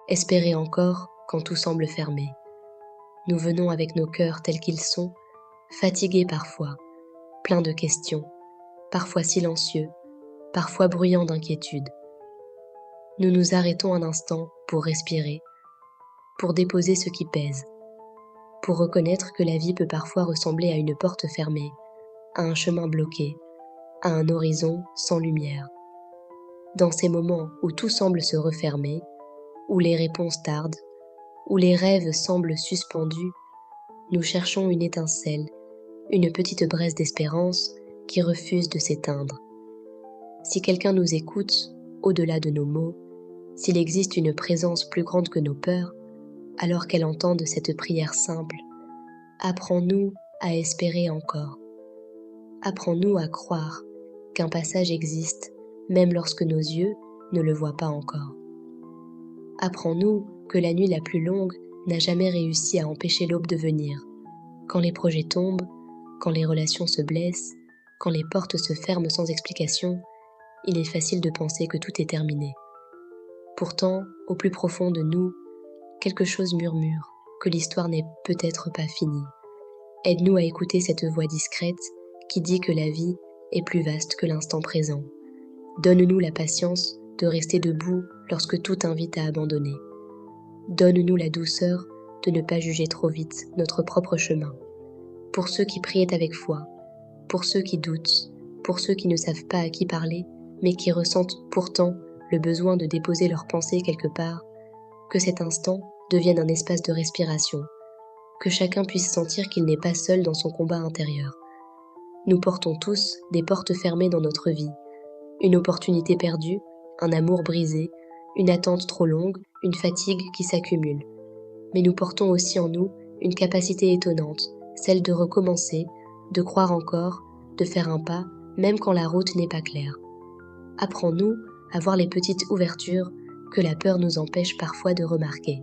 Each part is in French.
espérer encore quand tout semble fermé. Nous venons avec nos cœurs tels qu'ils sont, fatigués parfois, pleins de questions, parfois silencieux, parfois bruyants d'inquiétude. Nous nous arrêtons un instant pour respirer, pour déposer ce qui pèse, pour reconnaître que la vie peut parfois ressembler à une porte fermée, à un chemin bloqué, à un horizon sans lumière. Dans ces moments où tout semble se refermer, où les réponses tardent, où les rêves semblent suspendus, nous cherchons une étincelle, une petite braise d'espérance qui refuse de s'éteindre. Si quelqu'un nous écoute, au-delà de nos mots, s'il existe une présence plus grande que nos peurs, alors qu'elle entende cette prière simple, apprends-nous à espérer encore. Apprends-nous à croire qu'un passage existe, même lorsque nos yeux ne le voient pas encore. Apprends-nous que la nuit la plus longue n'a jamais réussi à empêcher l'aube de venir. Quand les projets tombent, quand les relations se blessent, quand les portes se ferment sans explication, il est facile de penser que tout est terminé. Pourtant, au plus profond de nous, quelque chose murmure que l'histoire n'est peut-être pas finie. Aide-nous à écouter cette voix discrète qui dit que la vie est plus vaste que l'instant présent. Donne-nous la patience de rester debout lorsque tout invite à abandonner. Donne-nous la douceur de ne pas juger trop vite notre propre chemin. Pour ceux qui prient avec foi, pour ceux qui doutent, pour ceux qui ne savent pas à qui parler, mais qui ressentent pourtant le besoin de déposer leurs pensées quelque part, que cet instant devienne un espace de respiration, que chacun puisse sentir qu'il n'est pas seul dans son combat intérieur. Nous portons tous des portes fermées dans notre vie, une opportunité perdue, un amour brisé, une attente trop longue, une fatigue qui s'accumule. Mais nous portons aussi en nous une capacité étonnante, celle de recommencer, de croire encore, de faire un pas, même quand la route n'est pas claire. Apprends-nous à voir les petites ouvertures que la peur nous empêche parfois de remarquer.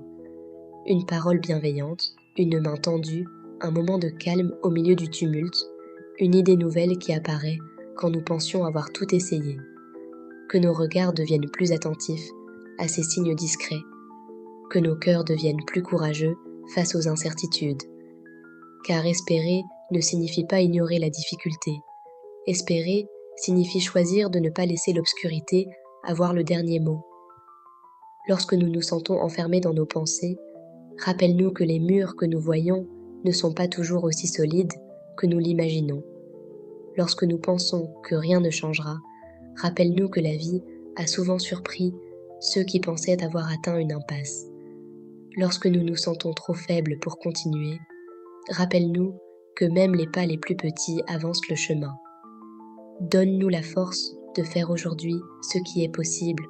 Une parole bienveillante, une main tendue, un moment de calme au milieu du tumulte, une idée nouvelle qui apparaît quand nous pensions avoir tout essayé. Que nos regards deviennent plus attentifs à ces signes discrets, que nos cœurs deviennent plus courageux face aux incertitudes. Car espérer ne signifie pas ignorer la difficulté. Espérer signifie choisir de ne pas laisser l'obscurité avoir le dernier mot. Lorsque nous nous sentons enfermés dans nos pensées, rappelle-nous que les murs que nous voyons ne sont pas toujours aussi solides que nous l'imaginons. Lorsque nous pensons que rien ne changera, rappelle-nous que la vie a souvent surpris ceux qui pensaient avoir atteint une impasse. Lorsque nous nous sentons trop faibles pour continuer, rappelle-nous que même les pas les plus petits avancent le chemin. Donne-nous la force de faire aujourd'hui ce qui est possible,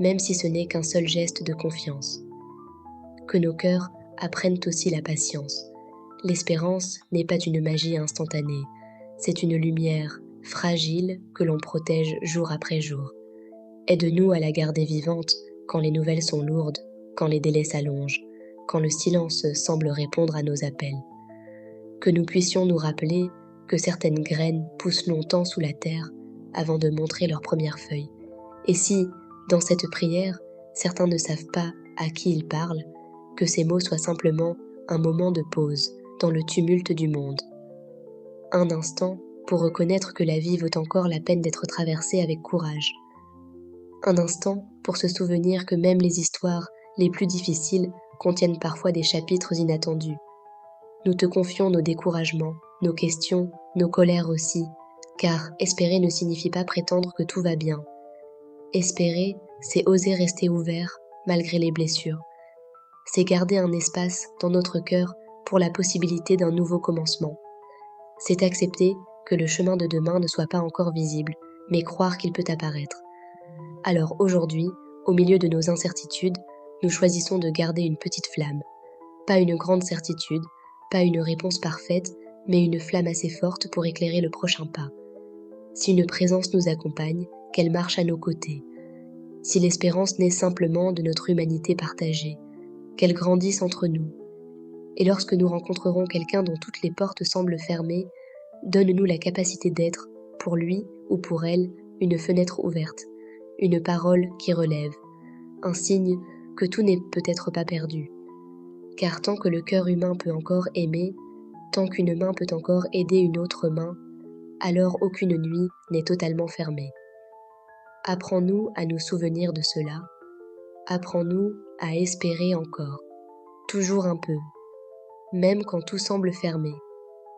même si ce n'est qu'un seul geste de confiance. Que nos cœurs apprennent aussi la patience. L'espérance n'est pas une magie instantanée, c'est une lumière fragile que l'on protège jour après jour. Aide-nous à la garder vivante quand les nouvelles sont lourdes, quand les délais s'allongent, quand le silence semble répondre à nos appels. Que nous puissions nous rappeler que certaines graines poussent longtemps sous la terre avant de montrer leurs premières feuilles. Et si, dans cette prière, certains ne savent pas à qui ils parlent, que ces mots soient simplement un moment de pause dans le tumulte du monde. Un instant pour reconnaître que la vie vaut encore la peine d'être traversée avec courage. Un instant pour se souvenir que même les histoires les plus difficiles contiennent parfois des chapitres inattendus. Nous te confions nos découragements, nos questions, nos colères aussi, car espérer ne signifie pas prétendre que tout va bien. Espérer, c'est oser rester ouvert malgré les blessures. C'est garder un espace dans notre cœur pour la possibilité d'un nouveau commencement. C'est accepter que le chemin de demain ne soit pas encore visible, mais croire qu'il peut apparaître. Alors aujourd'hui, au milieu de nos incertitudes, nous choisissons de garder une petite flamme. Pas une grande certitude, pas une réponse parfaite, mais une flamme assez forte pour éclairer le prochain pas. Si une présence nous accompagne, qu'elle marche à nos côtés. Si l'espérance naît simplement de notre humanité partagée, qu'elle grandisse entre nous. Et lorsque nous rencontrerons quelqu'un dont toutes les portes semblent fermées, donne-nous la capacité d'être, pour lui ou pour elle, une fenêtre ouverte, une parole qui relève, un signe que tout n'est peut-être pas perdu. Car tant que le cœur humain peut encore aimer, tant qu'une main peut encore aider une autre main, alors aucune nuit n'est totalement fermée. Apprends-nous à nous souvenir de cela. Apprends-nous à espérer encore, toujours un peu, même quand tout semble fermé.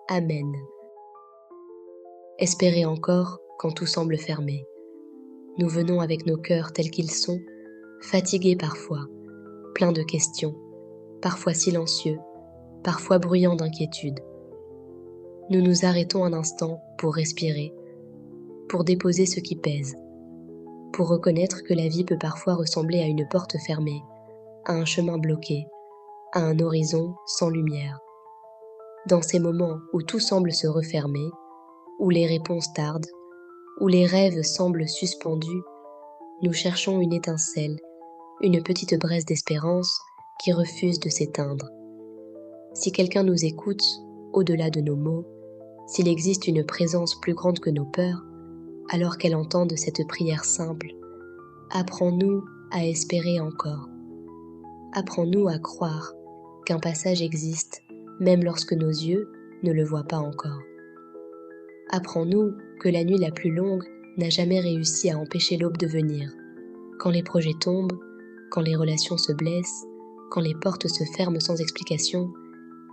Amen. Espérer encore quand tout semble fermé. Nous venons avec nos cœurs tels qu'ils sont, fatigués parfois, pleins de questions, parfois silencieux, parfois bruyants d'inquiétude. Nous nous arrêtons un instant pour respirer, pour déposer ce qui pèse, pour reconnaître que la vie peut parfois ressembler à une porte fermée, à un chemin bloqué, à un horizon sans lumière. Dans ces moments où tout semble se refermer, où les réponses tardent, où les rêves semblent suspendus, nous cherchons une étincelle, une petite braise d'espérance qui refuse de s'éteindre. Si quelqu'un nous écoute, au-delà de nos mots, s'il existe une présence plus grande que nos peurs, alors qu'elle entende cette prière simple, apprends-nous à espérer encore. Apprends-nous à croire qu'un passage existe, même lorsque nos yeux ne le voient pas encore. Apprends-nous que la nuit la plus longue n'a jamais réussi à empêcher l'aube de venir. Quand les projets tombent, quand les relations se blessent, quand les portes se ferment sans explication,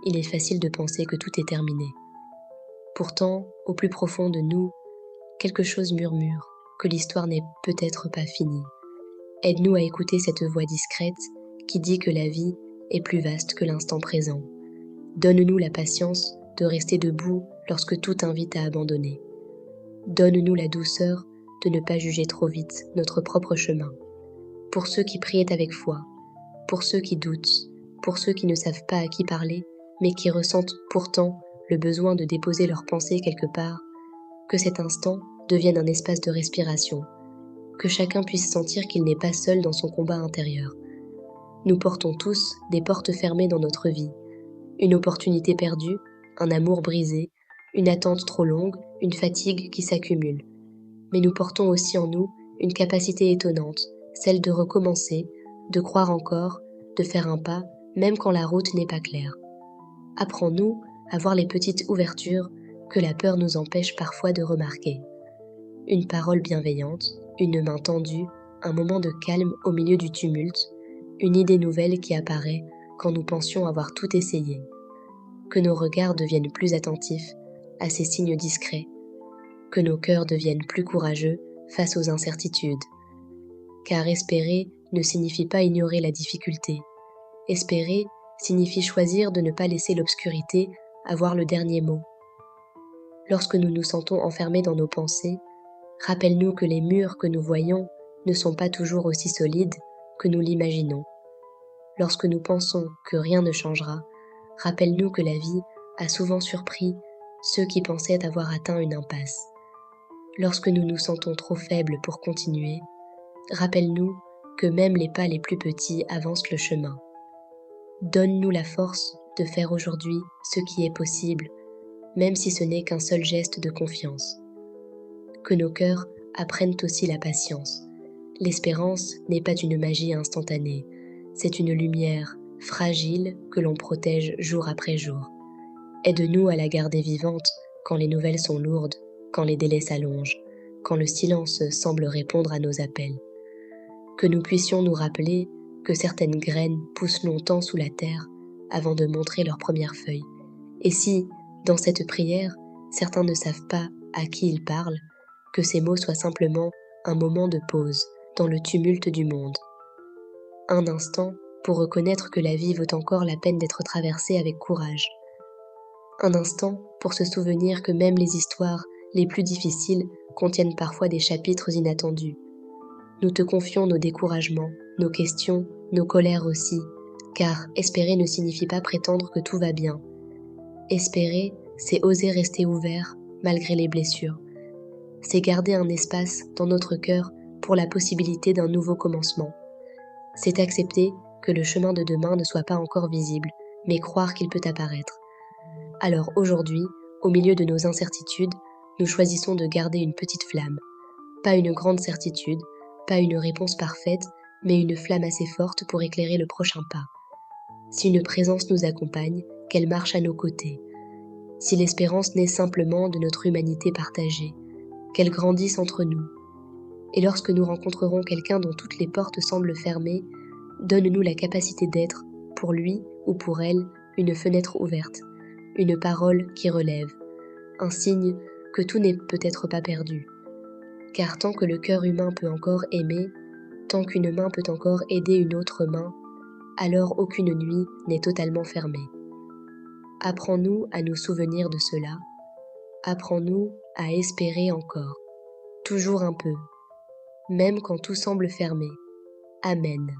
il est facile de penser que tout est terminé. Pourtant, au plus profond de nous, quelque chose murmure que l'histoire n'est peut-être pas finie. Aide-nous à écouter cette voix discrète qui dit que la vie est plus vaste que l'instant présent. Donne-nous la patience de rester debout lorsque tout invite à abandonner. Donne-nous la douceur de ne pas juger trop vite notre propre chemin. Pour ceux qui priaient avec foi, pour ceux qui doutent, pour ceux qui ne savent pas à qui parler, mais qui ressentent pourtant le besoin de déposer leurs pensées quelque part, que cet instant devienne un espace de respiration, que chacun puisse sentir qu'il n'est pas seul dans son combat intérieur. Nous portons tous des portes fermées dans notre vie, une opportunité perdue, un amour brisé, une attente trop longue, une fatigue qui s'accumule. Mais nous portons aussi en nous une capacité étonnante, celle de recommencer, de croire encore, de faire un pas, même quand la route n'est pas claire. Apprends-nous à voir les petites ouvertures que la peur nous empêche parfois de remarquer. Une parole bienveillante, une main tendue, un moment de calme au milieu du tumulte, une idée nouvelle qui apparaît quand nous pensions avoir tout essayé. Que nos regards deviennent plus attentifs à ces signes discrets, que nos cœurs deviennent plus courageux face aux incertitudes. Car espérer ne signifie pas ignorer la difficulté. Espérer signifie choisir de ne pas laisser l'obscurité avoir le dernier mot. Lorsque nous nous sentons enfermés dans nos pensées, rappelle-nous que les murs que nous voyons ne sont pas toujours aussi solides que nous l'imaginons. Lorsque nous pensons que rien ne changera, rappelle-nous que la vie a souvent surpris ceux qui pensaient avoir atteint une impasse. Lorsque nous nous sentons trop faibles pour continuer, rappelle-nous que même les pas les plus petits avancent le chemin. Donne-nous la force de faire aujourd'hui ce qui est possible, même si ce n'est qu'un seul geste de confiance. Que nos cœurs apprennent aussi la patience. L'espérance n'est pas une magie instantanée, c'est une lumière fragile que l'on protège jour après jour. Aide-nous à la garder vivante quand les nouvelles sont lourdes, quand les délais s'allongent, quand le silence semble répondre à nos appels. Que nous puissions nous rappeler que certaines graines poussent longtemps sous la terre avant de montrer leurs premières feuilles. Et si, dans cette prière, certains ne savent pas à qui ils parlent, que ces mots soient simplement un moment de pause dans le tumulte du monde. Un instant pour reconnaître que la vie vaut encore la peine d'être traversée avec courage. Un instant pour se souvenir que même les histoires les plus difficiles contiennent parfois des chapitres inattendus. Nous te confions nos découragements, nos questions, nos colères aussi, car espérer ne signifie pas prétendre que tout va bien. Espérer, c'est oser rester ouvert malgré les blessures. C'est garder un espace dans notre cœur pour la possibilité d'un nouveau commencement. C'est accepter que le chemin de demain ne soit pas encore visible, mais croire qu'il peut apparaître. Alors aujourd'hui, au milieu de nos incertitudes, nous choisissons de garder une petite flamme. Pas une grande certitude, pas une réponse parfaite, mais une flamme assez forte pour éclairer le prochain pas. Si une présence nous accompagne, qu'elle marche à nos côtés. Si l'espérance naît simplement de notre humanité partagée, qu'elle grandisse entre nous. Et lorsque nous rencontrerons quelqu'un dont toutes les portes semblent fermées, donne-nous la capacité d'être, pour lui ou pour elle, une fenêtre ouverte, une parole qui relève, un signe que tout n'est peut-être pas perdu. Car tant que le cœur humain peut encore aimer, tant qu'une main peut encore aider une autre main, alors aucune nuit n'est totalement fermée. Apprends-nous à nous souvenir de cela, apprends-nous à espérer encore, toujours un peu, même quand tout semble fermé. Amen.